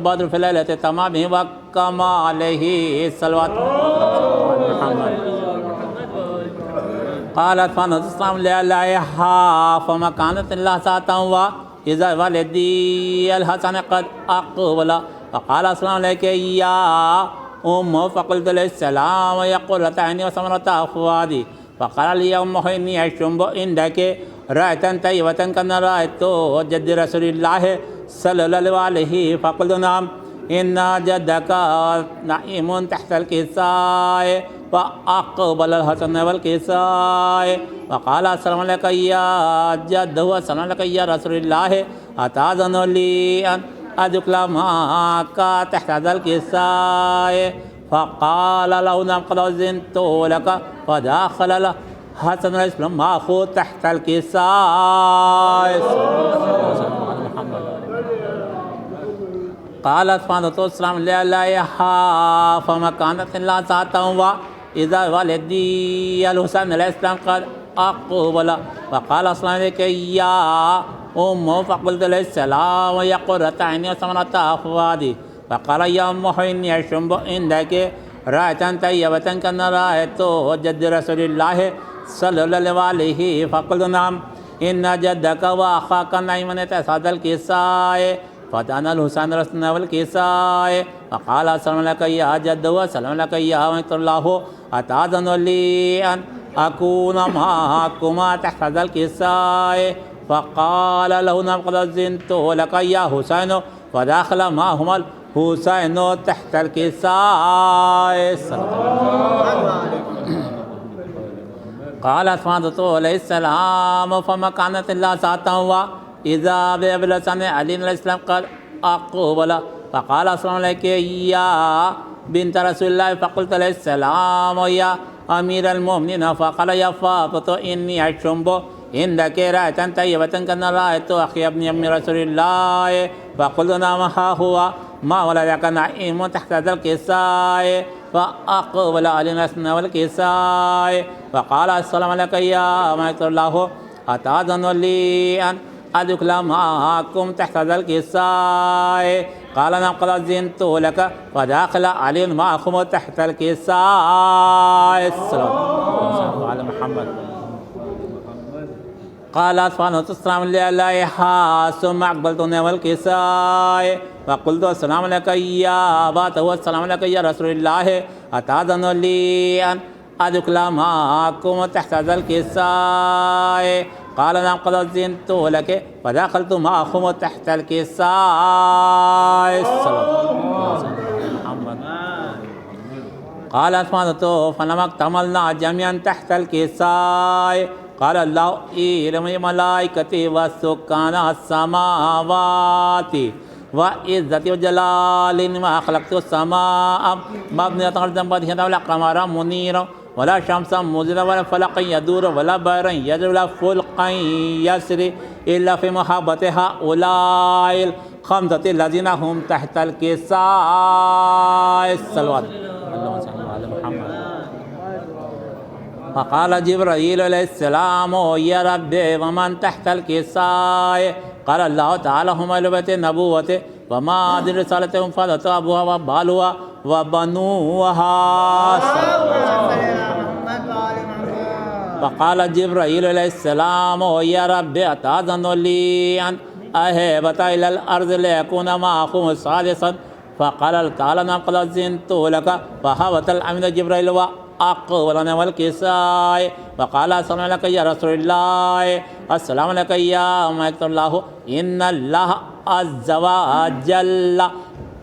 البدر في ليلة تمامه وكماله صلوات محمد. قالت فنظر السلام لله فما كانت الله ساتا إذا والدي الحسن قد أقبل فقال السلام عليك يا أم فقلت له السلام يقول عيني وثمرة أفوادي فقال لي أم إني أشم عندك رأيتا طيبة كما رأيت جد رسول الله صلى الله عليه فقلت نعم إن جدك نائم تحت الكساء فأقبل الحسن والكساء وقال السلام عليك يا جد والسلام عليك يا رسول الله أتأذن لي أن أدخل معك تحت هذا الكساء فقال له نعم قد أذنت لك فدخل له حسن الإسلام معه تحت الكساء. قالت فاطمة السلام لله فما كانت الله ساتا إذا والدي الحسن الإسلام قد أقبل فقال السلام عليك يا أم فقلت له السلام يقول عيني وثمرة أفوادي فقال يا أم إني أشم عندك رأيتا طيبة كما رأيت جد رسول الله صلى الله عليه فقلت نعم إن جدك وأخاك نائما تحت الكساء فدنا الحسين رسولنا والكساء فقال السلام عليك يا جد والسلام عليك يا ورحمة الله أتأذن لي أن أكون معكما تحت هذا الكساء فقال له نعم قد أذنت لك يا حسين فدخل معهما الحسين تحت الكساء. قالت فاطمة عليه السلام فما كانت الله ساتا إذا بابلسان علي الإسلام قد أقبل فقال السلام عليك يا بنت رسول الله فقلت له السلام يا أمير المؤمنين فقال يا فاطمة إني أشم عندك رأيتا طيبة كما رأيت أخي ابن أم رسول الله فقلت نعم ها هو ما ولدك نائم تحت هذا الكساء فأقبل علي الإسلام والكساء فقال السلام عليك يا ورحمة الله أتأذن لي أن أدخل معكم تحت هذا الكساء قال نعم قد أذنت لك فدخل علي معكم تحت الكساء. على محمد. قالت فاطمة السلام لله ثم أقبلت نحو الكساء فقلت السلام عليك يا أبا والسلام عليك يا رسول الله أتأذن لي أن أدخل معكم تحت هذا الكساء قال نعم قد أذنت لك فدخلت معكم تحت الكساء. قالت فاطمة فلما اكتملنا جميعا تحت الكساء قال الله إلى ملائكتي وسكان السماوات وعزتي وجلال ما خلقت السماء مبنية أرضا بديهة ولا قمرا منيرا ولا شمسا مزيدا ولا فلقا يدور ولا بحرا يجري ولا فلقا يسري إلا في محبة هؤلاء الخمسة الذين هم تحت الكساء. الصلوات اللهم صل على محمد. فقال جبرائيل عليه السلام يا ربي ومن تحت الكساء قال الله تعالى هم أهل بيت النبوة وما أدري رسالتهم فضلت أبوها وبالها وبنوها. فقال جبرائيل عليه السلام يا ربي أتأذن لي أن أهبط إلى الأرض ليكون معكم سادسا فقال تعالى نعم قد أذنت لك فهبط الأمين جبرائيل وأقبل نحو الكساء فقال السلام عليك يا رسول الله السلام عليك يا ملك الله إن الله عز وجل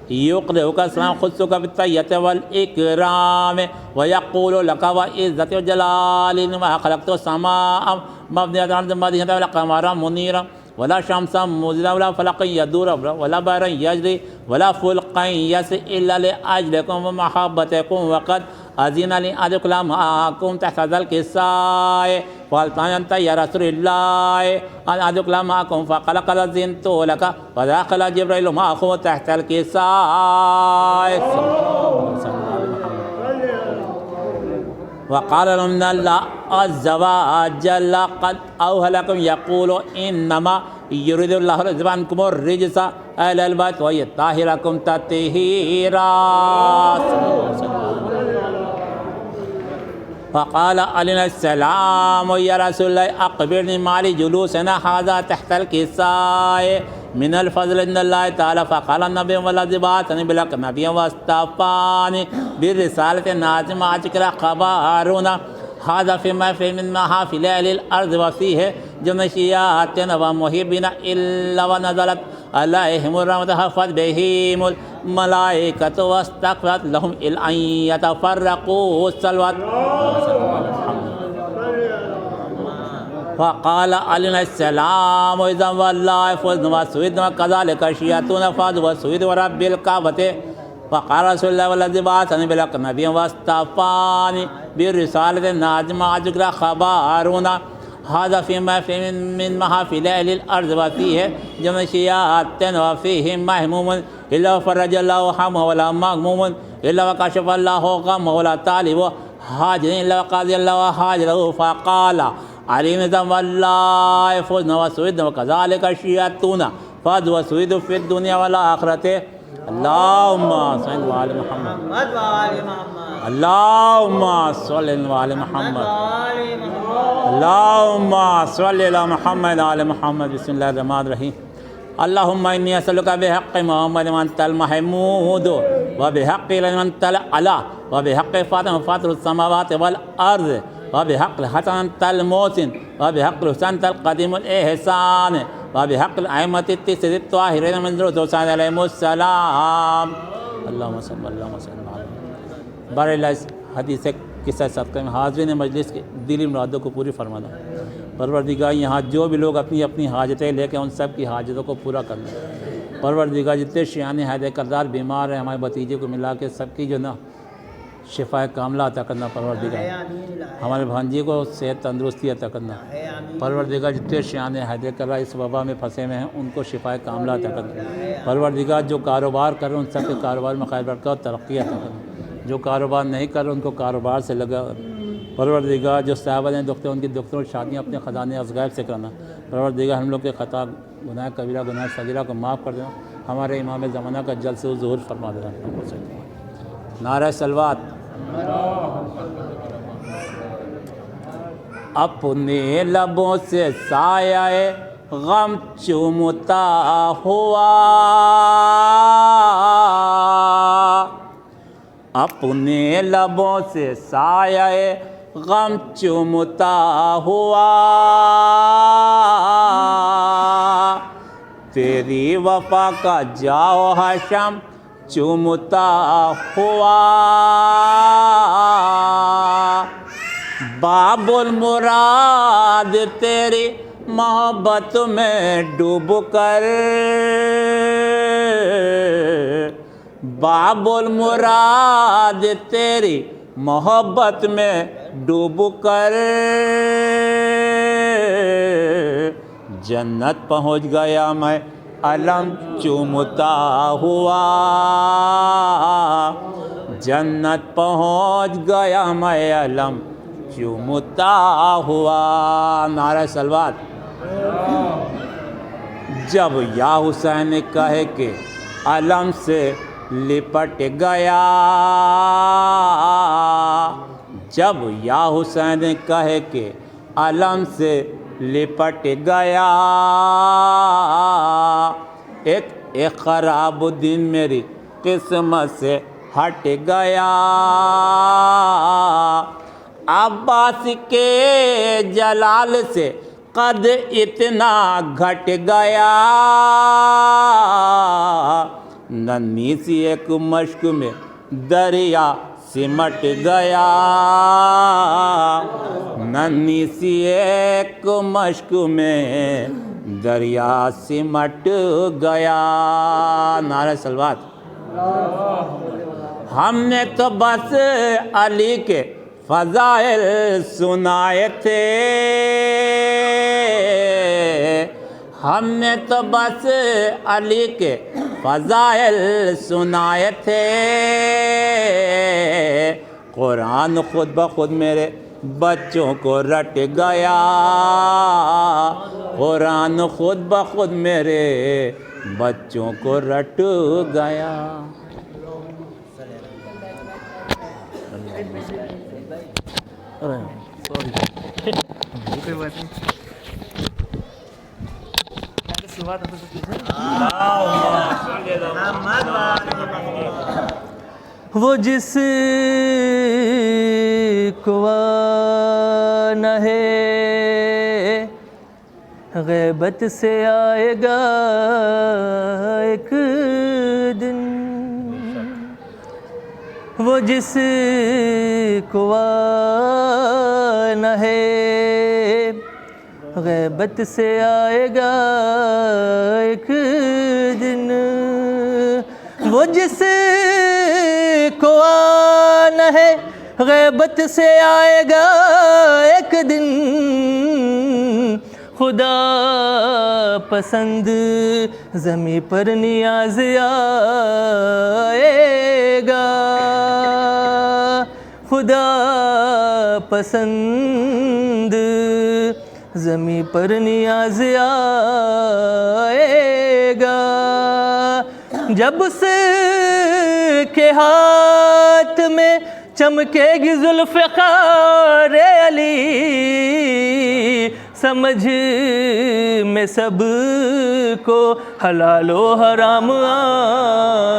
يقرئك السلام خصك بالتحية والإكرام ويقول لك وعزتي وجلالي ما خلقت السماء مبنية الأرض بديهة ولا قمرا منيرا ولا شمسا مزيدا ولا فلقا يدور ولا بحرا يجري ولا فلقا يسري إلا لأجلكم ومحبتكم وقد أذن لي أدخل معكم تحت هذا الكساء فقلت أنت يا رسول الله أن أدخل معكم فقال قد أذنت لك فدخل جبريل معه تحت الكساء. وقال لهم الله عز وجل قد أوهى لكم يقول إنما युरिदुल्लाहु लियुज़हिबअनकुमुर रिजसा अहलल बैत व युत्ताहिरकुम तत्हीरा। फ़क़ाल अलैहिस्सलाम या रसूलल्लाह अख़बिरनी माली जुलूसना हाज़ा तहतल किसाए मिनल फ़ज़्ल इनल्लाह तआला। फ़क़ाल नबी वल्लज़ी बअसनी बिलहक़ नबिय्यन वस्तफ़ानी बिरिसालति नाज़िम अजकरा ख़बारुना हाज़ा फ़ीमा मिन महाफ़िल अहलिल अर्ज़ व फ़ीहि जुमशियातिन व मुहिब्बिन इल्ला व नज़लत अलैहिमुर रहमतु हफ़्फ़त बिहिमुल मलाइकतु वस्तग़फ़रत लहुम इल्ला अन यतफ़र्रक़ू सल्वत। फ़क़ाल अलैहिस्सलाम इज़ा वल्लाहि फ़ुज़्न व सुइद व कज़ालिका शियअतुन फ़ज़ व सुइद व रब्बिल कअबति। फ़क़ाल रसूलुल्लाह वल्लज़ी बअसनी बिलहक़ नबिय्यन वस्तफ़ानी बिरिसालति नाज़िम अजकरा ख़बारुना हाज़ा फ़ीमा मिन महाफ़िल अहलिल अर्ज़ व फ़ीहि जुमशियातिन व फ़ीहि महमूमुन इल्ला फ़रजल्लाहु हम्महु वला मग़मूमुन इल्ला व कशफ़ल्लाहु ग़म्महु वला तालिबु हाज़िरिन इल्ला व क़ज़ियल्लाहु हाज़िरहु। फ़क़ाल अलीम वल्लाहि फ़ुज़्न व सुइद व कज़ालिका शियअतुना फ़ज़ व सुइद फ़िद दुनिया वल आख़िरति। अल्लाहुम्मा सल्लि अला मुहम्मद अल्लाहुम्मा सल्लि अला मुहम्मद अल्लाहुम्मा सल्लि अला मुहम्मद आले मुहम्मद। बिस्मिल्लाहिर रहमानिर रहीम। अल्लाहुम्मा इन्नी असअलुका बिहक़्क़ि मुहम्मद वअन्तल महमूद व बिहक़्क़ि वअन्तल अला व बिहक़्क़ि फ़ातिरुस समावाति वल अर्ज़ व बिहक़्क़ि हसनतल मोहसिन व बिहक़्क़ि हुसनतल क़दीमुल इहसान व बिहक़्क़ि अइम्मति तिस्रि त्वाहिरीन मिन ज़ुर्रिय्यति अलैहिमुस्सलाम। अल्लाहुम्मा सल्लि अला हदीस किस्सा सदक़े में हाज़िरीन मजलिस के दिली मुरादों को पूरी फरमाना। परवरदिगार यहाँ जो भी लोग अपनी अपनी हाजतें लेकर उन सब की हाजतों को पूरा करना। परवरदिगार जितने शियाने हैदे करदार बीमार हैं हमारे भतीजे को मिला के सबकी जो ना शिफा कामला अता करना। परवरदिगार हमारे भांजे को सेहत तंदुरुस्ती अता करना। परवरदिगार जितने शियाने हैदे करदार इस वबा में फंसे हुए हैं उनको शिफा कामला अता करना। परवरदिगार जो कारोबार कर रहे हैं उन सब के कारोबार में खैर बरकत और तरक्की अता करना। जो कारोबार नहीं कर रहे उनको कारोबार से लगा। परवरदिगार जो साहब हैं दुखते उनकी दुखतों और शादियाँ अपने ख़ज़ाने अज़गायब से करना। परवरदिगार हम लोग के ख़ता गुनाह कबीरा गुनाह सगीरा को माफ़ कर देना। हमारे इमाम ज़माना का जल्द से ज़ुहूर फरमा देना। नारा सलवात। अपने लबों से साये गम चूमता हुआ अपने लबों से साये गम चूमता हुआ तेरी वफा का जाओ हशम चूमता हुआ बाबुल मुराद तेरी मोहब्बत में डूब कर बाबुल मुराद तेरी मोहब्बत में डूब कर जन्नत पहुँच गया मैं अलम चूमता हुआ जन्नत पहुँच गया मैं अलम चूमता हुआ। नारा सलवात। जब या हुसैन कहे कि अलम से लिपट गया जब या हुसैन कहे कि अलम से लिपट गया एक ख़राब दिन मेरी किस्मत से हट गया अब्बास के जलाल से कद इतना घट गया नन्ही सी एक मश्क में दरिया सिमट गया नन्ही सी एक मश्क में दरिया सिमट गया। नारा सलवात। हमने तो बस अली के फ़ज़ाइल सुनाए थे हमने तो बस अली के फ़ज़ाइल सुनाए थे कुरान खुद ब खुद मेरे बच्चों को रट गया, कुरान खुद ब खुद मेरे बच्चों को रट गया। वो जिस को न है गैबत से आएगा एक दिन, वो जिस को न है गैबत से आएगा एक दिन, वो जिस को आना है गैबत से आएगा एक दिन, खुदा पसंद ज़मीं पर नियाज़ आएगा, खुदा पसंद ज़मीं पर नियाज़ आएगा। जब उसके हाथ में चमकेगी ज़ुल्फ़िकार अली, समझ में सब को हलालो हराम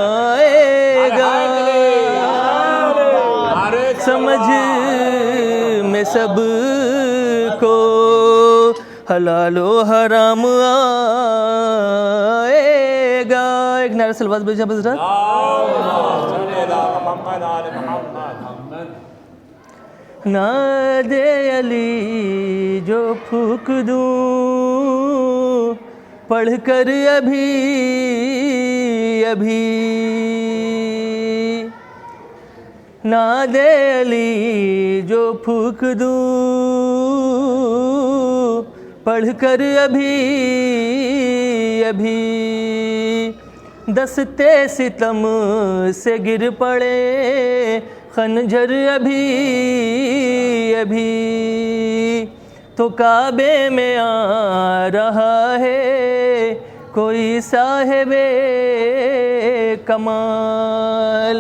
आएगा, समझ में सब को हलालो हराम आएगा। एक नारा सलवात भेजा हज़रत। नादे अली जो फूक दूँ पढ़ कर अभी अभी, नादे अली जो फूक दूँ पढ़ कर अभी अभी, दस्ते सितम से गिर पड़े खंजर अभी अभी, तो काबे में आ रहा है कोई साहिबे कमाल,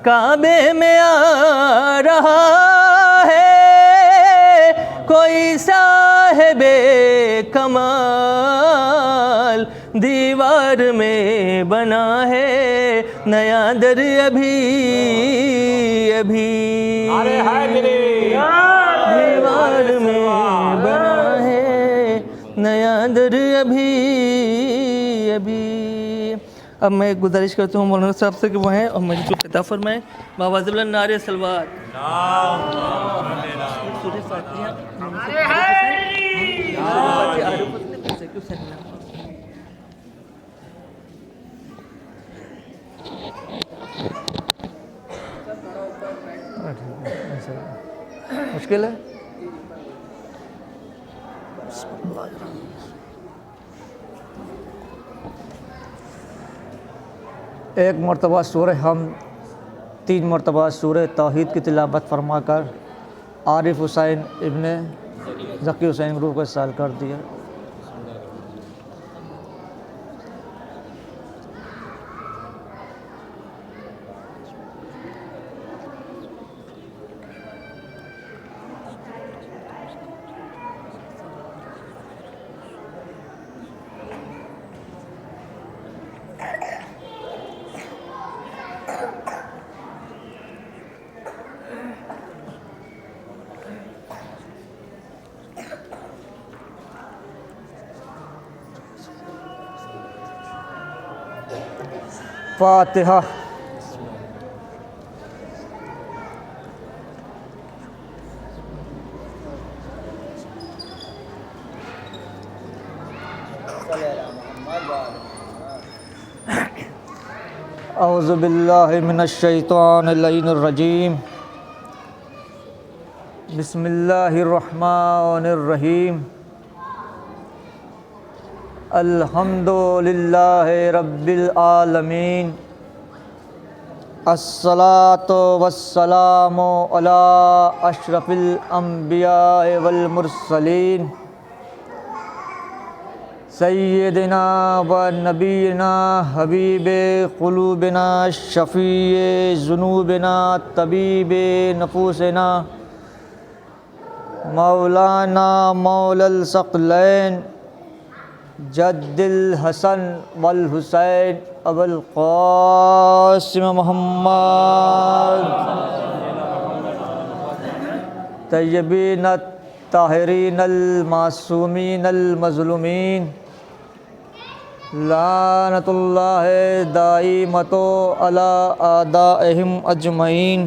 काबे में आ रहा है कोई साहिबे कमाल, दीवार में बना है नया दर अभी अभी, दीवार में बना है नया दर अभी अभी। अब मैं गुजारिश करता हूँ मौलाना साहब से कि वह हैं और मुझे जो खिताब फरमाएं। बाबा ज़िबला नारे सलवात। मुश्किल है। एक मरतबा सूरह हम, 3 मरतबा सूरह तौहीद की तिलावत फरमाकर आरिफ हुसैन इब्ने ज़की हुसैन ग्रुप को इरसाल कर दिया। फातिहा। औज़ु बिल्लाहि मिनश शैतानिर रजीम। बिस्मिल्लाहिर रहमानिर रहीम। अल्हम्दुलिल्लाहि रब्बिल आलमीन। अस्सलातु वस्सलामु अला अशरफिल अंबिया वल मुरसलीन सय्यदिना व नबीना हबीबे क़ुलूबिना शफ़ीए ज़ुनूबिना तबीबे नफूसना मौलाना मौलल सक़लैन जद्दिल हसन वल हुसैन अबुल क़ासिम मुहम्मद तय्यबीन ताहिरीन अल मासूमीन अल मज़लूमीन लानतुल्लाहि दाइमतो अला आदाइहिम अजमईन।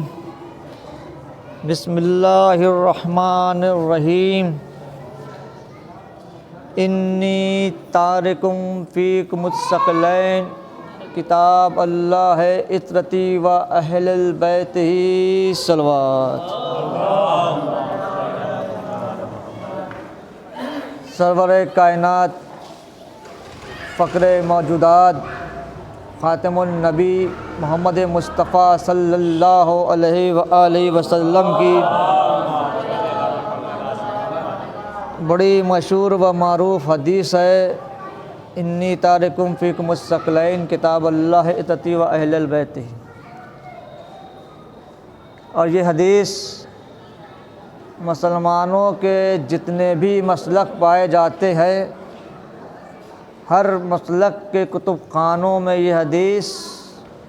बिस्मिल्लाहिर्रहमानिर्रहीम। इन्नी तारिकुम फ़ीकुमुस्सक़लैन किताब अल्लाह इत्रती व अहलल बैतिही सलवात। सरवर कायनात फ़क्र मौजूदात ख़ातमुन नबी मोहम्मद मुस्तफ़ा सल्लल्लाहु अलैहि वसल्लम की बड़ी मशहूर व मारूफ़ हदीस है, इन्नी तारिकुम फ़ीकुमुस्सक़लैन किताब अल्लाह इत्रती व अहलल बैतिही। और ये हदीस मुसलमानों के जितने भी मसलक पाए जाते हैं, हर मसलक के कुतुब खानों में ये हदीस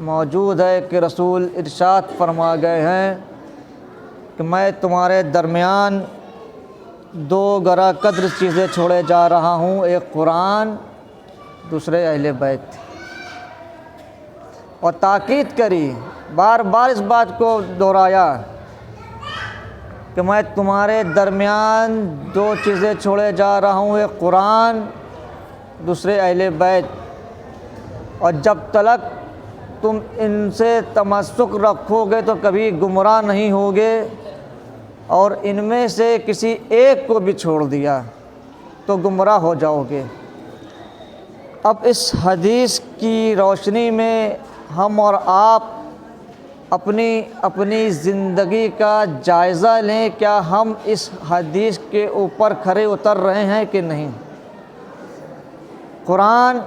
मौजूद है कि रसूल इरशाद फरमा गए हैं कि मैं तुम्हारे दरमियान दो गरा कद्र चीज़ें छोड़े जा रहा हूँ, एक कुरान, दूसरे अहले बैत। और ताकीद करी, बार बार इस बात को दोहराया कि मैं तुम्हारे दरमियान दो चीज़ें छोड़े जा रहा हूँ, एक कुरान, दूसरे अहले बैत। और जब तलक तुम इनसे तमस्सुक रखोगे तो कभी गुमराह नहीं होगे, और इनमें से किसी एक को भी छोड़ दिया तो गुमराह हो जाओगे। अब इस हदीस की रोशनी में हम और आप अपनी अपनी ज़िंदगी का जायज़ा लें, क्या हम इस हदीस के ऊपर खरे उतर रहे हैं कि नहीं। कुरान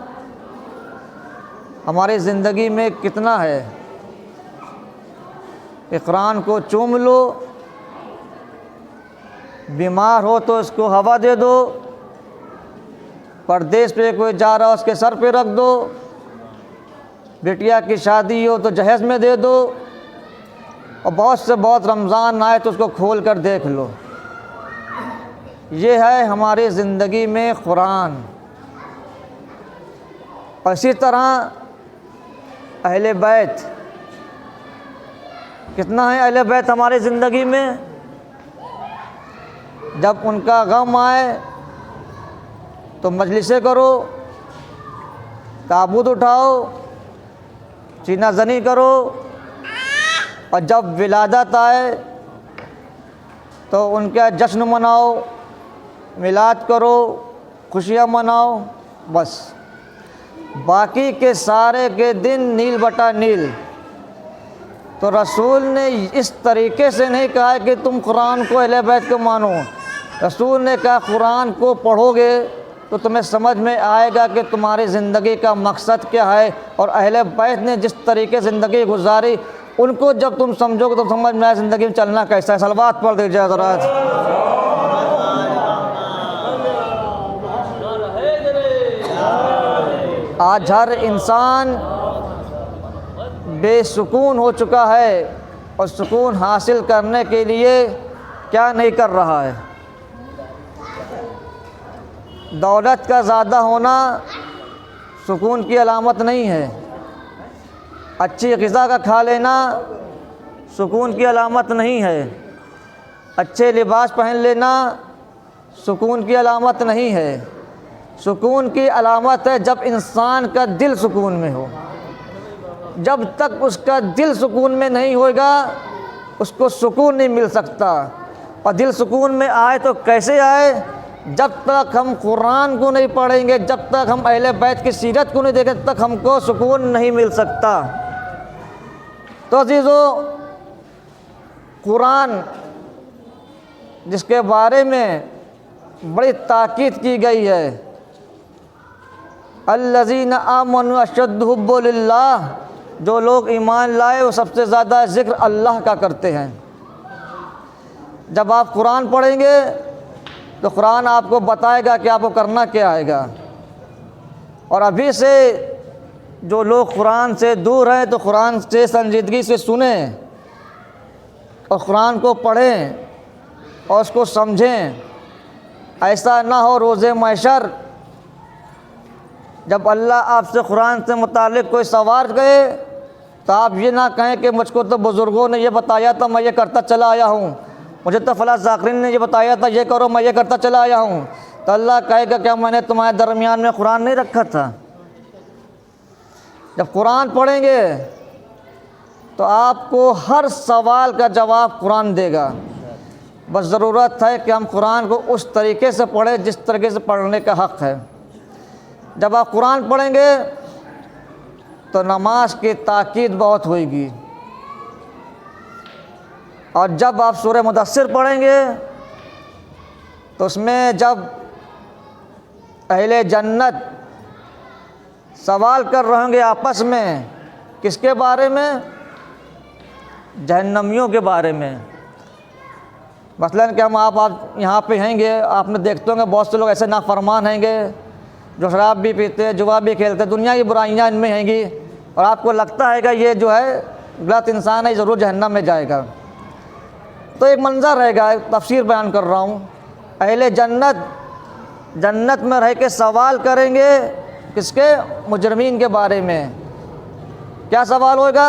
हमारी ज़िंदगी में कितना है। कुरान को चूम लो, बीमार हो तो उसको हवा दे दो, परदेश पे कोई जा रहा हो उसके सर पे रख दो, बिटिया की शादी हो तो जहेज़ में दे दो, और बहुत से बहुत रमज़ान आए तो उसको खोल कर देख लो। ये है हमारी ज़िंदगी में कुरान। और इसी तरह अहले बैत, कितना है अहले बैत हमारी ज़िंदगी में। जब उनका गम आए तो मजलिसें करो, ताबूत उठाओ, सीना ज़नी करो, और जब विलादत आए तो उनका जश्न मनाओ, मिलाद करो, खुशियाँ मनाओ, बस। बाकी के सारे के दिन नील बटा नील। तो रसूल ने इस तरीके से नहीं कहा कि तुम कुरान को अहले बैत को मानो। रसूल ने कहा कुरान को पढ़ोगे तो तुम्हें समझ में आएगा कि तुम्हारी ज़िंदगी का मकसद क्या है। और अहले बैत ने जिस तरीके से ज़िंदगी गुजारी, उनको जब तुम समझोगे तो समझ में आए ज़िंदगी में चलना कैसा है। सलवात पढ़ दीजिए हज़रात। आज हर इंसान बेसुकून हो चुका है, और सुकून हासिल करने के लिए क्या नहीं कर रहा है। दौलत का ज़्यादा होना सुकून की अलामत नहीं है। अच्छी ग़िज़ा का खा लेना सुकून की अलामत नहीं है। अच्छे लिबास पहन लेना सुकून की अलामत नहीं है। सुकून की अलामत है जब इंसान का दिल सुकून में हो। जब तक उसका दिल सुकून में नहीं होगा उसको सुकून नहीं मिल सकता। और दिल सुकून में आए तो कैसे आए? जब तक हम कुरान को नहीं पढ़ेंगे, जब तक हम अहले बैत की सीरत को नहीं देखें, तब तक हमको सुकून नहीं मिल सकता। तो अज़ीज़ों, कुरान जिसके बारे में बड़ी ताकीद की गई है, अल्लज़ीना आमनु अशद्दु हुब्बन लिल्लाह, जो लोग ईमान लाए वो सबसे ज़्यादा ज़िक्र अल्लाह का करते हैं। जब आप कुरान पढ़ेंगे तो कुरान आपको बताएगा कि आपको करना क्या आएगा। और अभी से जो लोग कुरान से दूर हैं तो कुरान से संजीदगी से सुने और कुरान को पढ़ें और उसको समझें। ऐसा ना हो रोज़े महशर जब अल्लाह आपसे कुरान से मुतालिक कोई सवाल गए तो आप ये ना कहें कि मुझको तो बुज़ुर्गों ने ये बताया था, मैं ये करता चला आया हूँ, मुझे तो फ़लाँ ज़ाकिरीन ने ये बताया था, ये करो, मैं ये करता चला आया हूँ। तो अल्लाह कहेगा क्या मैंने तुम्हारे दरमियान में कुरान नहीं रखा था? जब कुरान पढ़ेंगे तो आपको हर सवाल का जवाब कुरान देगा। बस ज़रूरत है कि हम कुरान को उस तरीके से पढ़ें जिस तरीके से पढ़ने का हक़ है। जब आप कुरान पढ़ेंगे तो नमाज की ताकीद बहुत होगी। और जब आप सूरह मुदस्सिर पढ़ेंगे तो उसमें जब अहले जन्नत सवाल कर रहे होंगे आपस में, किसके बारे में? जहन्नमियों के बारे में। मसलन कि हम आप यहाँ पे हैंगे, आपने देखते होंगे बहुत से लोग ऐसे नाफरमान हैंगे जो शराब भी पीते हैं, जुआ भी खेलते हैं, दुनिया की बुराइयाँ इनमें हैंगी, और आपको लगता है कि ये जो है गलत इंसान है, ज़रूर जहन्नम में जाएगा। तो एक मंज़र रहेगा, एक तफसीर बयान कर रहा हूँ। अहले जन्नत में रह के सवाल करेंगे किसके? मुजरमीन के बारे में। क्या सवाल होगा?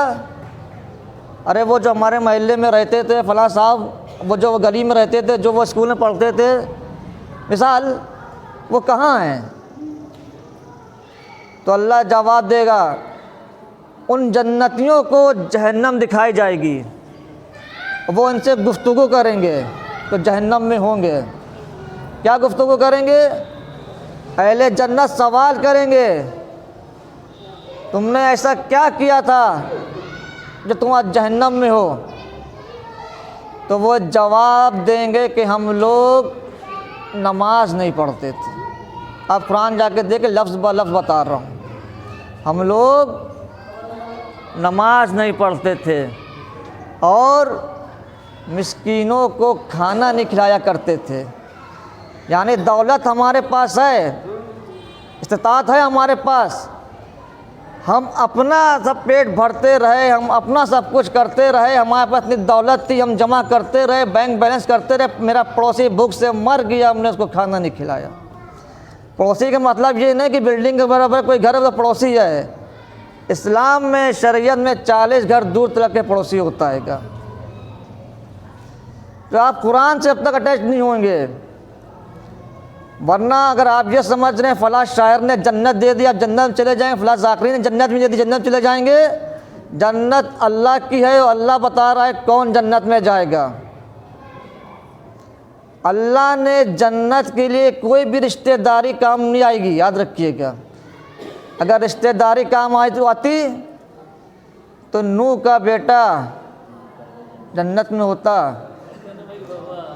अरे वो जो हमारे मोहल्ले में रहते थे, फ़लाँ साहब, वो जो गली में रहते थे, जो वो स्कूल में पढ़ते थे, मिसाल, वो कहाँ हैं? तो अल्लाह जवाब देगा, उन जन्नतियों को जहन्नम दिखाई जाएगी, वो उनसे गुफ्तगू करेंगे तो जहन्नम में होंगे। क्या गुफ्तगू करेंगे? अहले जन्नत सवाल करेंगे, तुमने ऐसा क्या किया था जो तुम आज जहन्नम में हो? तो वो जवाब देंगे कि हम लोग नमाज नहीं पढ़ते थे। आप कुरान जाके देखें, लफ्ज़ ब लफ्ज़ बता रहा हूँ, हम लोग नमाज नहीं पढ़ते थे और मिस्कीनों को खाना नहीं खिलाया करते थे। यानी दौलत हमारे पास है, इस्तिताअत है हमारे पास, हम अपना सब पेट भरते रहे, हम अपना सब कुछ करते रहे, हमारे पास इतनी दौलत थी, हम जमा करते रहे, बैंक बैलेंस करते रहे, मेरा पड़ोसी भूख से मर गया, हमने उसको खाना नहीं खिलाया। पड़ोसी का मतलब ये नहीं कि बिल्डिंग के बराबर कोई घर है तो पड़ोसी है। इस्लाम में, शरीयत में 40 घर दूर तक के पड़ोसी होता है। क्या तो आप कुरान से अब तक अटैच नहीं होंगे, वरना अगर आप ये समझ रहे हैं फ़लाँ शायर ने जन्नत दे दी, आप जन्नत में चले जाएंगे, फ़लाँ ज़ाकिरीन ने जन्नत में दे दी, जन्नत में चले जाएंगे। जन्नत अल्लाह की है और अल्लाह बता रहा है कौन जन्नत में जाएगा। अल्लाह ने जन्नत के लिए कोई भी रिश्तेदारी काम नहीं आएगी, याद रखिएगा। अगर रिश्तेदारी काम आती तो नूह का बेटा जन्नत में होता,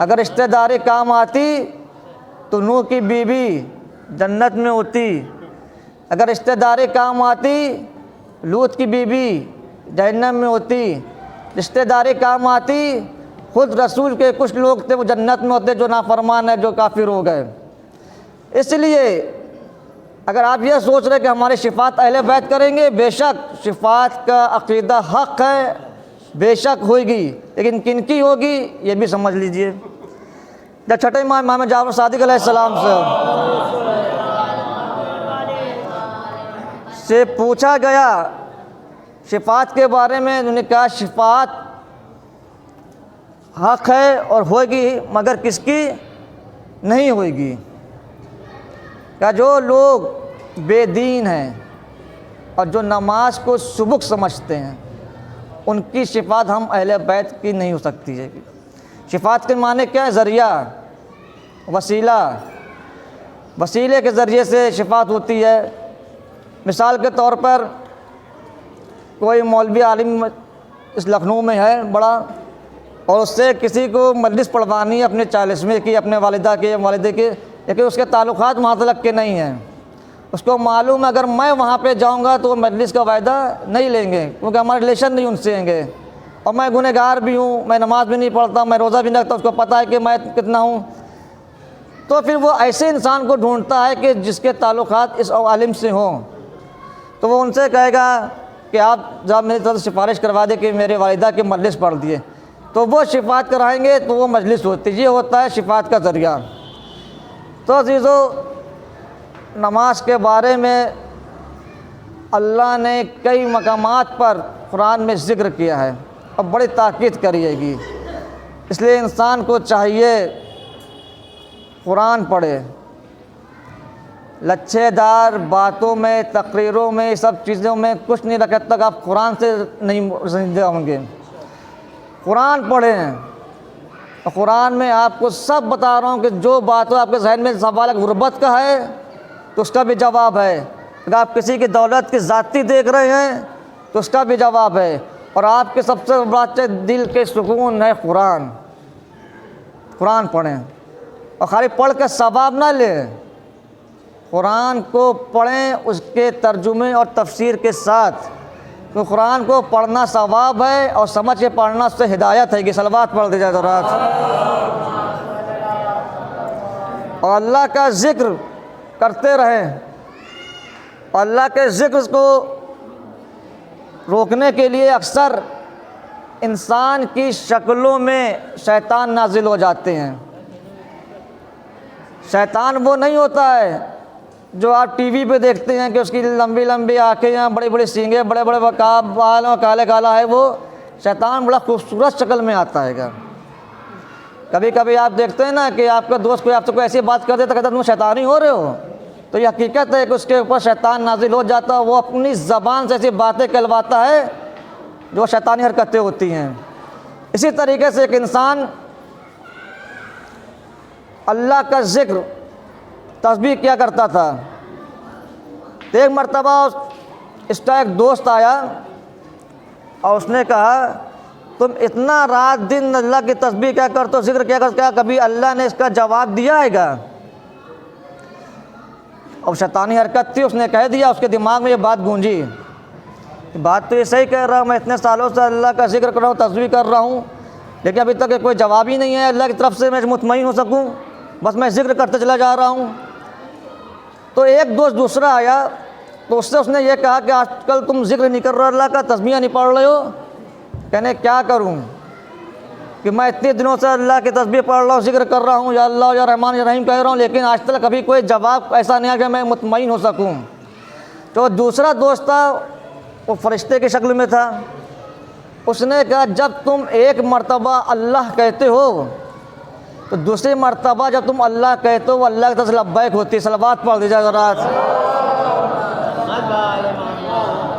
अगर रिश्तेदारी काम आती तो नूह की बीवी जन्नत में होती, अगर रिश्तेदारी काम आती लूत की बीवी जहन्नम में होती, रिश्तेदारी काम आती खुद रसूल के कुछ लोग थे वो जन्नत में होते जो नाफरमान है, जो काफिर हो गए। इसलिए अगर आप यह सोच रहे कि हमारे शिफात अहले बैत करेंगे, बेशक शिफात का अक़ीदा हक़ है, बेशक होगी, लेकिन किन की होगी ये भी समझ लीजिए। जब छठे इमाम जाफर सादिक अलैहिस्सलाम से पूछा गया शिफात के बारे में, उन्होंने कहा शिफात हक़ है और होगी, मगर किसकी नहीं होगी। क्या जो लोग बेदीन हैं और जो नमाज को सुबुक समझते हैं उनकी शिफात हम अहले बैत की नहीं हो सकती है। शिफात के माने क्या है? ज़रिया, वसीला, वसीले के ज़रिए से शिफात होती है। मिसाल के तौर पर कोई मौलवी आलिम इस लखनऊ में है बड़ा, और उससे किसी को मजलिस पढ़वानी है अपने 40वें की, अपने वालिदा के वालिदे के, लेकिन उसके ताल्लुकात वहाँ तक के नहीं हैं। उसको मालूम है अगर मैं वहाँ पे जाऊँगा तो वो मजलिस का वायदा नहीं लेंगे, क्योंकि हमारे रिलेशन नहीं उनसे होंगे, और मैं गुनहगार भी हूँ, मैं नमाज़ भी नहीं पढ़ता, मैं रोज़ा भी नहीं रखता, उसको पता है कि मैं कितना हूँ। तो फिर वो ऐसे इंसान को ढूंढता है कि जिसके ताल्लुकात इस आलिम से हों, तो वो उनसे कहेगा कि आप जब मेरी तरफ सिफारिश करवा दे कि मेरे वालिदा के मजलिस पढ़ दिए, तो वो शिफात कराएंगे तो वो मजलिस होती है। ये होता है शिफात का ज़रिया। तो अज़ीज़ो, नमाज के बारे में अल्लाह ने कई मकामात पर कुरान में ज़िक्र किया है और बड़ी ताकीद करिएगी, इसलिए इंसान को चाहिए कुरान पढ़े। लच्छेदार बातों में, तकरीरों में, सब चीज़ों में कुछ नहीं रखे तक आप कुरान से नहीं जिंदा होंगे। कुरान पढ़ें, और कुरान में आपको सब बता रहा हूँ कि जो बात हो आपके जहन में सवाल गुर्बत का है तो उसका भी जवाब है, अगर आप किसी की दौलत की ज़ाती देख रहे हैं तो उसका भी जवाब है, और आपके सबसे बड़ा दिल के सुकून है कुरान। कुरान पढ़ें, और खाली पढ़ के सवाब ना लें, कुरान को पढ़ें उसके तर्जुमे और तफसीर के साथ। तो कुरान को पढ़ना सवाब है और समझ के पढ़ना उससे हिदायत है कि सलवात पढ़ दी जाए रात। और अल्लाह का ज़िक्र करते रहें। अल्लाह के ज़िक्र को रोकने के लिए अक्सर इंसान की शक्लों में शैतान नाजिल हो जाते हैं। शैतान वो नहीं होता है जो आप टीवी पे देखते हैं कि उसकी लंबी लंबी आँखें हैं, बड़ी बड़ी सींगें, बड़े बड़े बाल और काले काला है। वो शैतान बड़ा खूबसूरत शक्ल में आता है। कभी कभी आप देखते हैं ना कि आपका दोस्त कोई आपसे कोई ऐसी बात कर देता, कहता तुम शैतान ही हो रहे हो, तो ये हकीकत है कि उसके ऊपर शैतान नाजिल हो जाता है। वो अपनी ज़बान से ऐसी बातें कहलवाता है जो शैतानी हरकतें होती हैं। इसी तरीके से एक इंसान अल्लाह का ज़िक्र तस्बीह क्या करता था। तो एक मर्तबा इसका एक दोस्त आया और उसने कहा तुम इतना रात दिन अल्लाह की तस्बीह क्या करते हो, ज़िक्र क्या करते हो, क्या कभी अल्लाह ने इसका जवाब दिया हैगा। अब शैतानी हरकत थी, उसने कह दिया, उसके दिमाग में ये बात गूंजी, बात तो ये सही कह रहा हूँ, मैं इतने सालों से अल्लाह का ज़िक्र कर रहा हूँ, तस्बीह कर रहा हूँ, लेकिन अभी तक कोई जवाब ही नहीं है अल्लाह की तरफ से मैं मुतमईन हो सकूँ, बस मैं ज़िक्र करते चला जा रहा हूँ। तो एक दोस्त दूसरा आया तो उससे उसने ये कहा कि आजकल तुम ज़िक्र नहीं कर रहे हो अल्लाह का, तस्बीह नहीं पढ़ रहे हो। कहने क्या करूं कि मैं इतने दिनों से अल्लाह की तस्बीह पढ़ रहा हूँ, ज़िक्र कर रहा हूँ, या अल्लाह या रहमान या रहीम कह रहा हूँ, लेकिन आज तक कभी कोई जवाब ऐसा नहीं आया कि मैं मुतमईन हो सकूँ। तो दूसरा दोस्त था, वो फरिश्ते की शक्ल में था, उसने कहा जब तुम एक मर्तबा अल्लाह कहते हो तो दूसरी मर्तबा जब तुम अल्लाह कहते हो वो अल्लाह की तरफ से लब्बैक होती है, सलवात पढ़ दी जाए रात।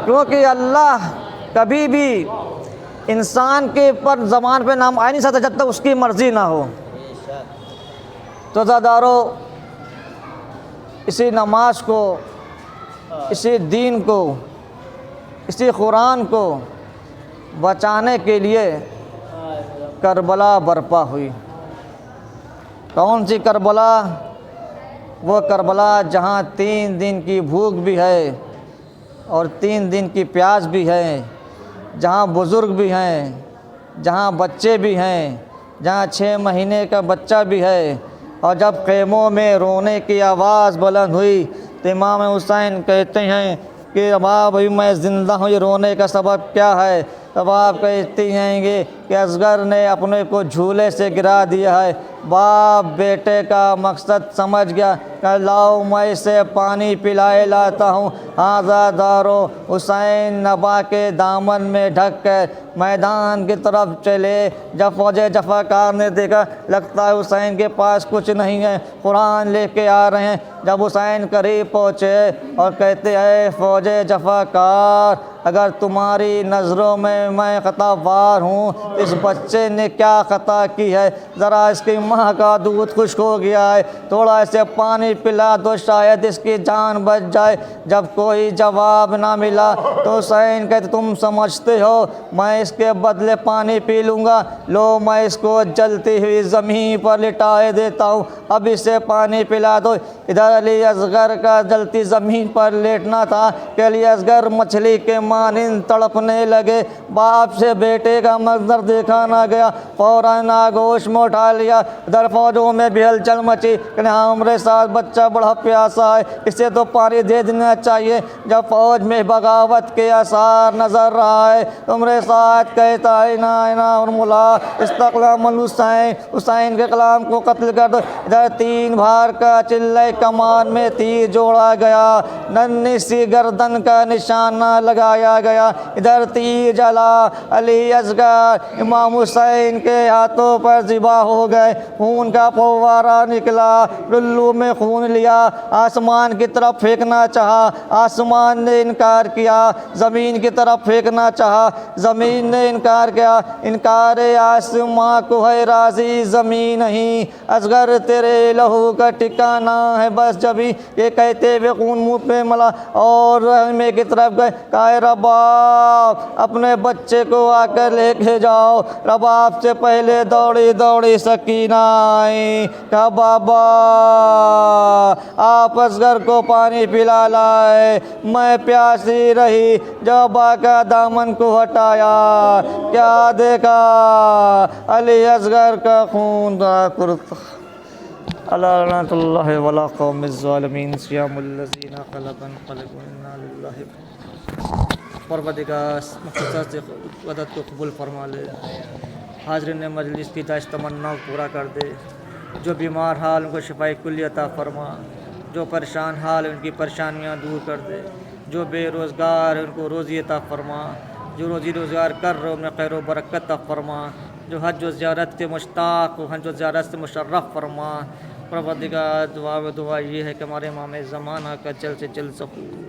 क्योंकि अल्लाह कभी भी इंसान के पर ज़बान पे नाम आ नहीं सकता जब तक उसकी मर्ज़ी ना हो। तो ज़ादारो इसी नमाज को, इसी दीन को, इसी कुरान को बचाने के लिए करबला बर्पा हुई। कौन सी करबला? वो करबला जहाँ 3 दिन की भूख भी है और 3 दिन की प्यास भी है, जहाँ बुज़ुर्ग भी हैं, जहाँ बच्चे भी हैं, जहाँ 6 महीने का बच्चा भी है। और जब ख़ैमों में रोने की आवाज़ बुलंद हुई तो इमाम हुसैन कहते हैं कि अब अभी मैं ज़िंदा हूँ, ये रोने का सबब क्या है? तब आप कहती हैं कि असगर ने अपने को झूले से गिरा दिया है। बाप बेटे का मकसद समझ गया, कह लाओ मैं इसे पानी पिलाए लाता हूँ। आज़ादारो हुसैन नबा के दामन में ढक कर मैदान की तरफ चले। जब फौजे जफ़ाकार ने देखा लगता है हुसैन के पास कुछ नहीं है, कुरान लेके आ रहे हैं। जब हुसैन करीब पहुँचे और कहते हैं फौजे जफ़ाकार अगर तुम्हारी नज़रों में मैं खतावार हूँ, इस बच्चे ने क्या खता की है, ज़रा इसकी माँ का दूध खुश्क हो गया है, थोड़ा इसे पानी पिला दो, शायद इसकी जान बच जाए। जब कोई जवाब ना मिला तो हुसैन कहते तुम समझते हो मैं इसके बदले पानी पी लूँगा, लो मैं इसको जलती हुई ज़मीन पर लिटाए देता हूँ, अब इसे पानी पिला दो। इधर अली असगर का जलती ज़मीन पर लेटना था कि अली असगर मछली के मानिंद तड़पने लगे। बाप से बेटे का मंजर देखा ना गया, फ़ौरन आगोश में उठा लिया। इधर फौजों में भी हलचल मची कि हमारे साथ बच्चा बड़ा प्यासा है, इसे तो पानी दे देना चाहिए। जब फौज में बगावत के आसार नजर रहा है, तुम्हारे साथ कहता है ना और मुला इस्तक़लाम हुसैन, हुसैन के कलाम को कत्ल कर दो। इधर 3 बार का चिल्ले कमान में तीर जोड़ा गया, नन्ही सी गर्दन का निशाना लगाया गया। इधर तीर जला, अली असगर इमाम हुसैन के हाथों पर ज़िबा हो गए, खून का फव्वारा निकला, लुल्लू में खून लिया, आसमान की तरफ फेंकना चाहा, आसमान ने इनकार किया, ज़मीन की तरफ फेंकना चाहा, ज़मीन ने इनकार किया। इनकार आसमां को है राज़ी ज़मीन नहीं, असगर तेरे लहू का ठिकाना है बस जबी। ये कहते हुए खून मुँह पे मला और रहमे की तरफ गए। कहा रबाब अपने बच्चे को आकर लेके जाओ। रबाब से पहले दौड़ी दौड़ी सकीना आई, कहा बाबा आप असगर को पानी पिला लाए, मैं प्यासी रही। जब बाका दामन को हटाया, क्या देखा, अली असगर का खून अल्लाह वला कौमिज़ ज़ालिमीन सियामुल्लज़ीना ख़लक़न ख़लक़ना लिल्लाहि। परवरदिगार मक़सद से मदद को कबूल फरमा ले, हाज़रीन मजलिस की दाइश तमन्ना पूरा कर दे, जो बीमार हाल उनको शिफ़ाए कुल्ली अता फरमा, जो परेशान हाल उनकी परेशानियाँ दूर कर दे, जो बेरोज़गार उनको रोज़ी अता फरमा, जो रोज़ी रोज़गार कर रहे उनमें खैर व बरकत अता फरमा, जो हज व ज़ियारत के मुश्ताक़ हो हज व ज़ियारत से मुशर्रफ़ फरमा। परवरदिगार दुआ ये है कि हमारे इमाम ज़माना का जल्द से जल्द सबूत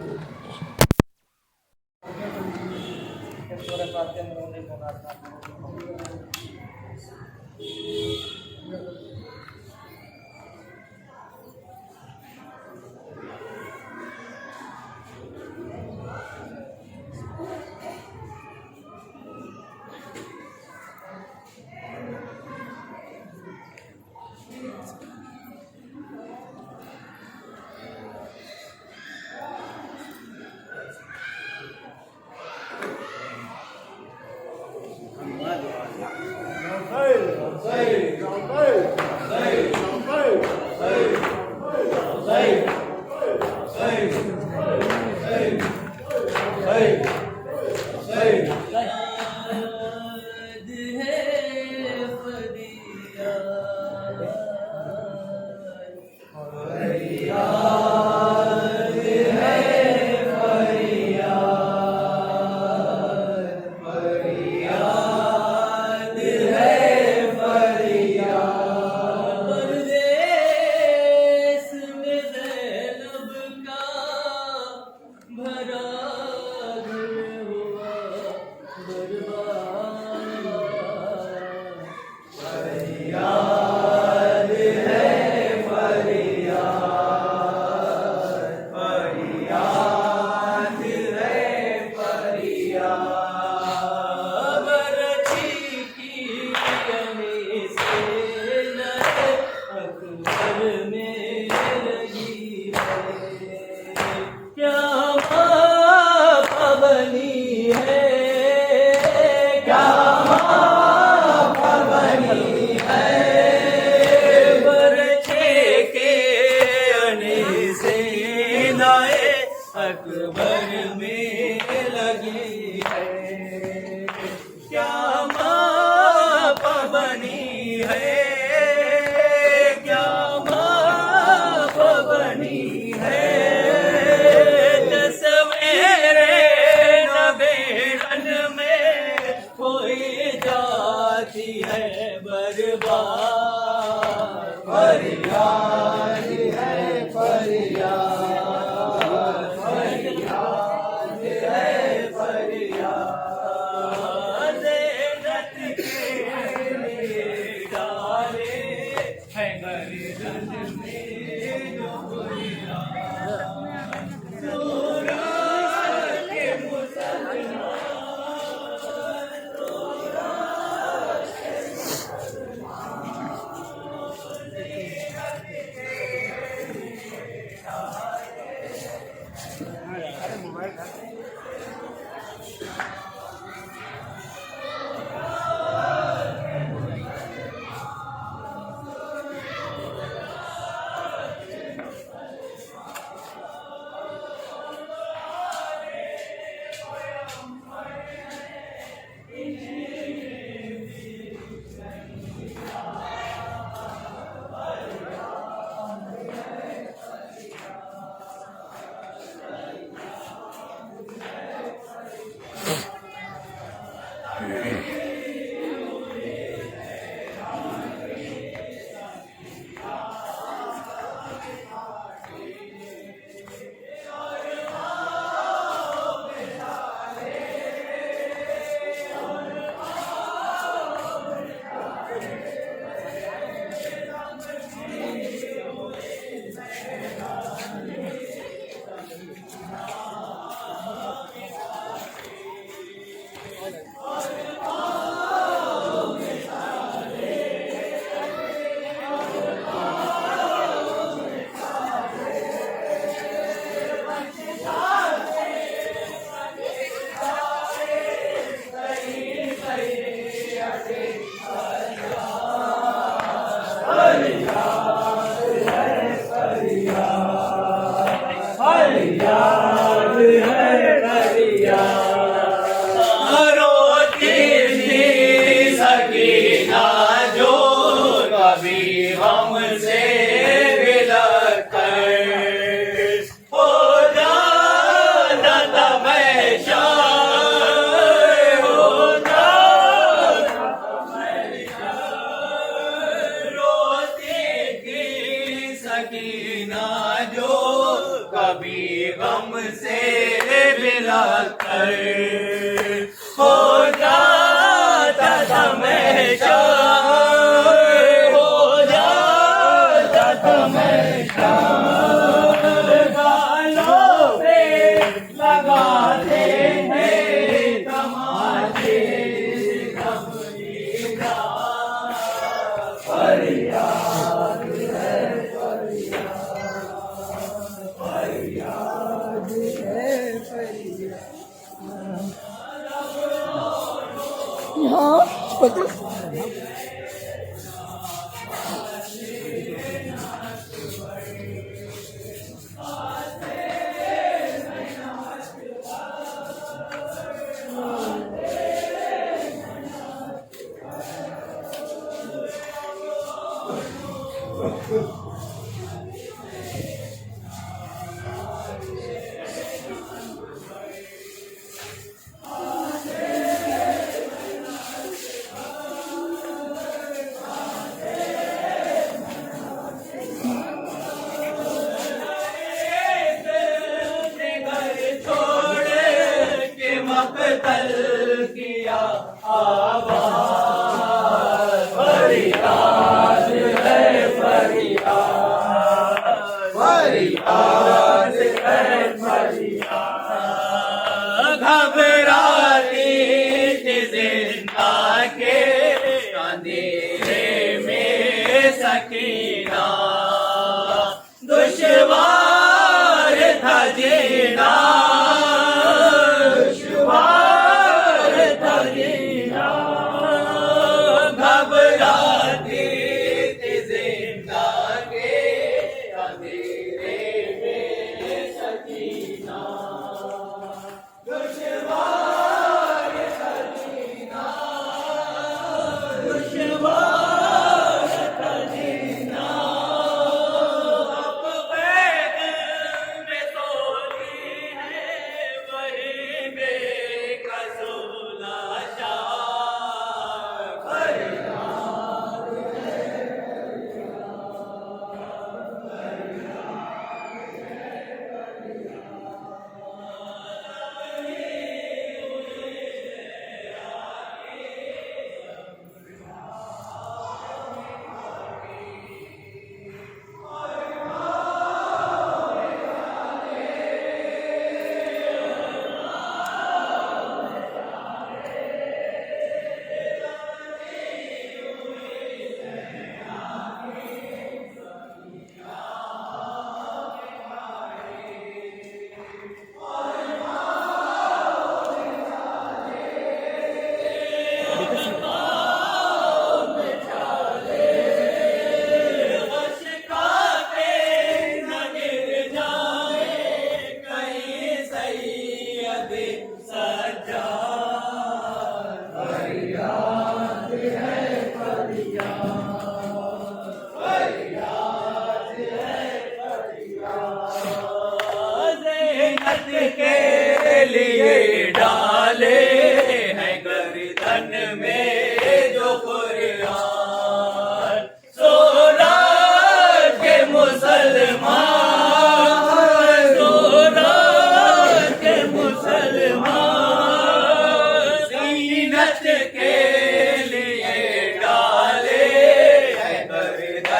फरियाद है फरियाद है फरियाद।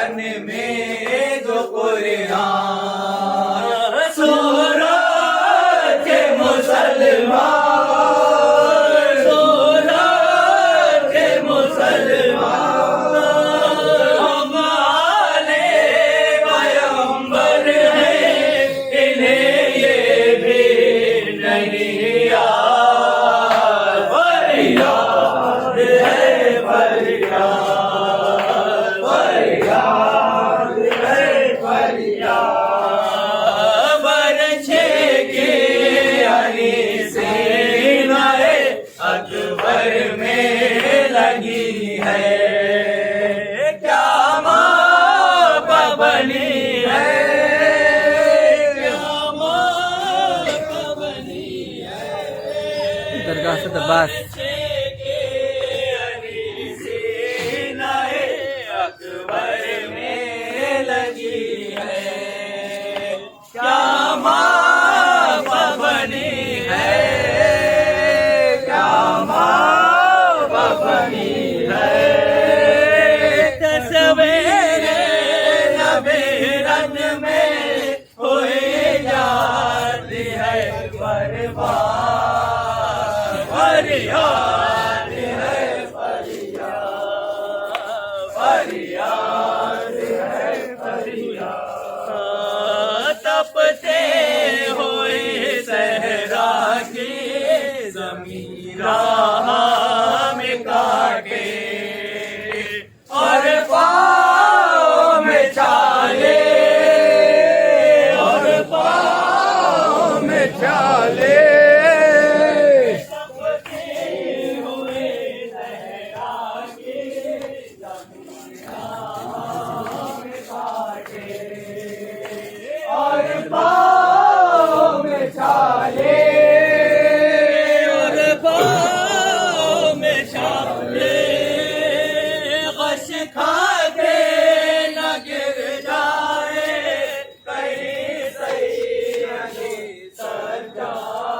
कुरान में जो कुरान सूरत के मुसलमान, सूरत के मुसलमान हमारे पैगंबर हैं, इन्हें ये भी नहीं याद। फरियाद है फरियाद, फरियाद है फरियाद। बरछे के अली सीनाए अकबर में लगी है, क्या माँ बनी है, क्या माँ बनी है। दरगाह से दरबार अकबर में लगी है, क्या माँ बनी है, क्या माँ बनी है। तस्वीरे नबी रन में हुई जाती है बर्बाद। फरियाद है फरियाद, फरियाद है फरियाद। तपते हुए सहरा की ज़मीन राह में काटे, और पाँव में चाले, और पाँव में चाले। और पाँव में चाले, और पाँव में चाले। गश खाके न गिर जाए कहीं सही सज्जाद।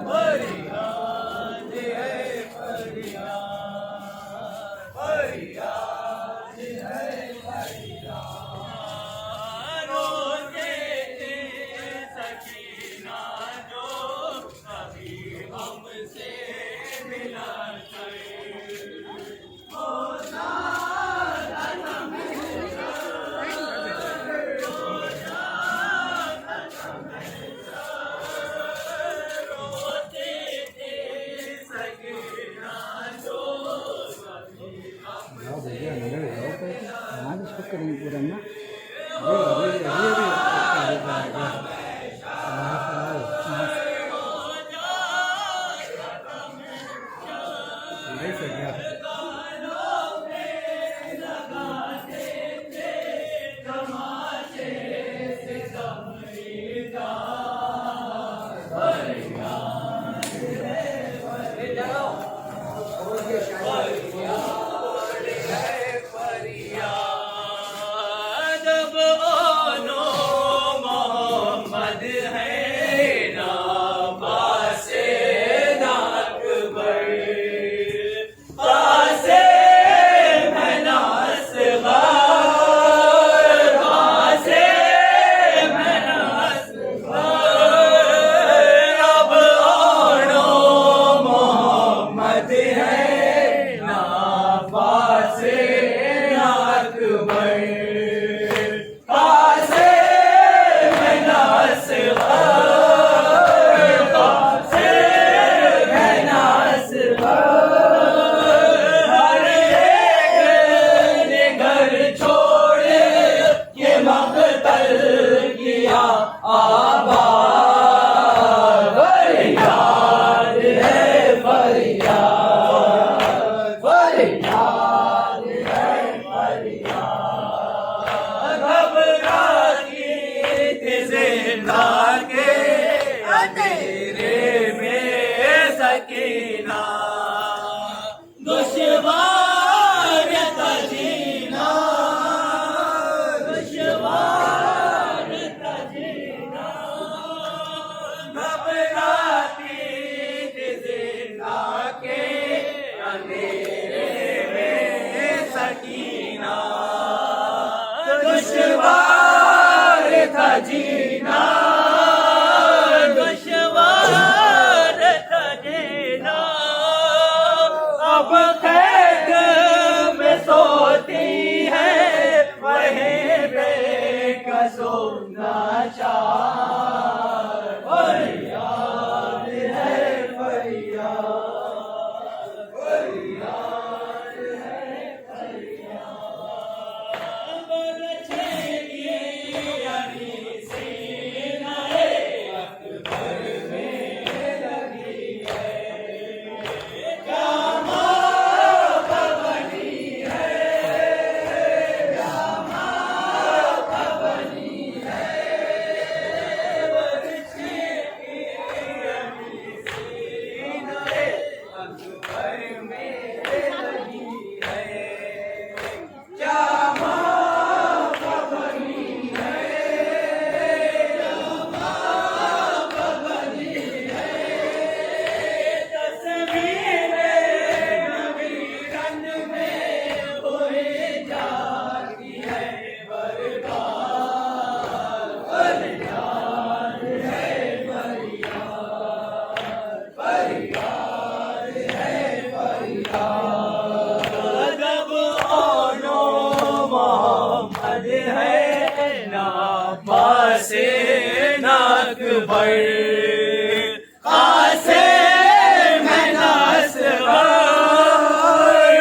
फरियाद है फरियाद, फरियाद है फरियाद। रोते थे सकीना जो कभी हमसे मिला करे। रोते थे सकीना जो कभी फरियाद। अब ओनो मोहम्मद है ना पासे ना अकबर, पासे में ना असग़र, पासे में ना असग़र। अब ओनो मोहम्मद है ना पासे ना अकबर, पासे में ना असग़र, पासे में ना असग़र। हर एक ने घर छोड़े ये मक़तल किया आबाद। फरियाद है फरियाद, फरियाद है फरियाद। दुश्वार था जीना, दुश्वार था जीना, अब कैद में सोती है वहीं पे कसोना चार। फरियाद है फरियाद, फरियाद है फरियाद, बरछेगी यानी सीनाए अकबर में लगी है, क्या मौका बनी है, क्या मौका बनी है, बरछेगी यानी सीनाए अकबर में लगी है, क्या मौका बनी है, क्या मौका बनी है, तस्वीरें नबी रन में हुई जाती है बर्बाद। फरियाद है फरियाद, फरियाद है फरियाद, जब ओनो मोहम्मद है ना पासे ना अकबर, खासे में ना असगर,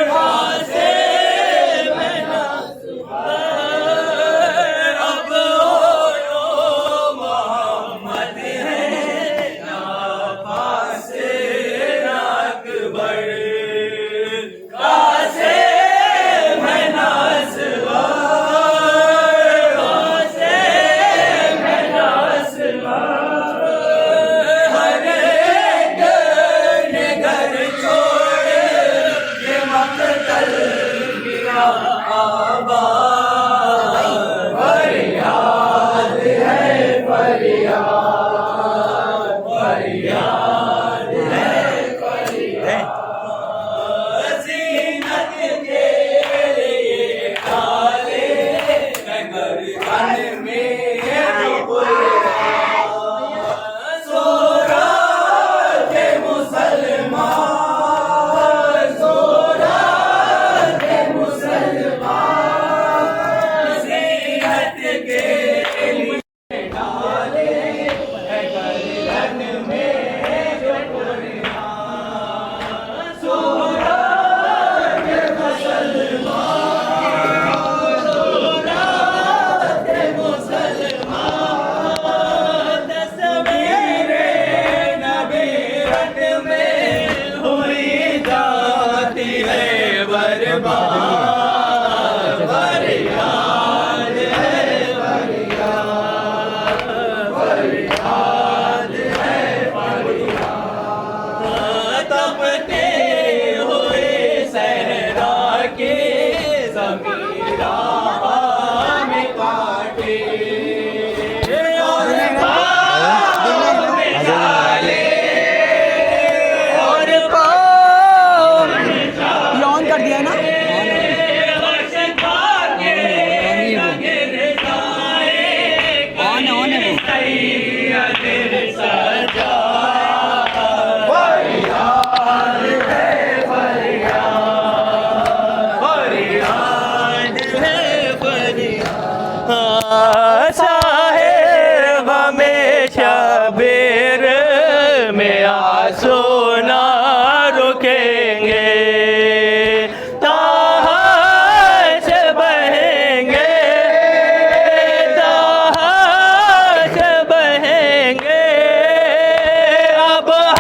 खासे में ना असगर, अब ओनो मोहम्मद है ना पासे ना अकबर, खासे में ना असगर, खासे में ना असगर, हर एक ने घर छोड़ ये मकतल किया आबाद। फरियाद है फरियाद, फरियाद है फरियाद, ज़ीनत के लिए काले नगर तन में सोरा के मुसलमान, सोरा के मुसलमान, ज़ीनत के लिए डाले नगर तन में जो कुर्बान, सोरा के मुसलमान, सोरा के मुसलमान, तस्वीरें नबी रन में हुई जाती है बर्बाद। फरियाद है फरियाद, फरियाद है फरियाद, तपते हुए सहरा के ज़मीरा में काटे, और पाँव में जाले, और पाँव में जाले, ऑन कर दिया ना। वर्ष भागे गिर जाए, ऑन है वो। सैयद सजा। फरियाद है फरियाद, फरियाद है फरियाद,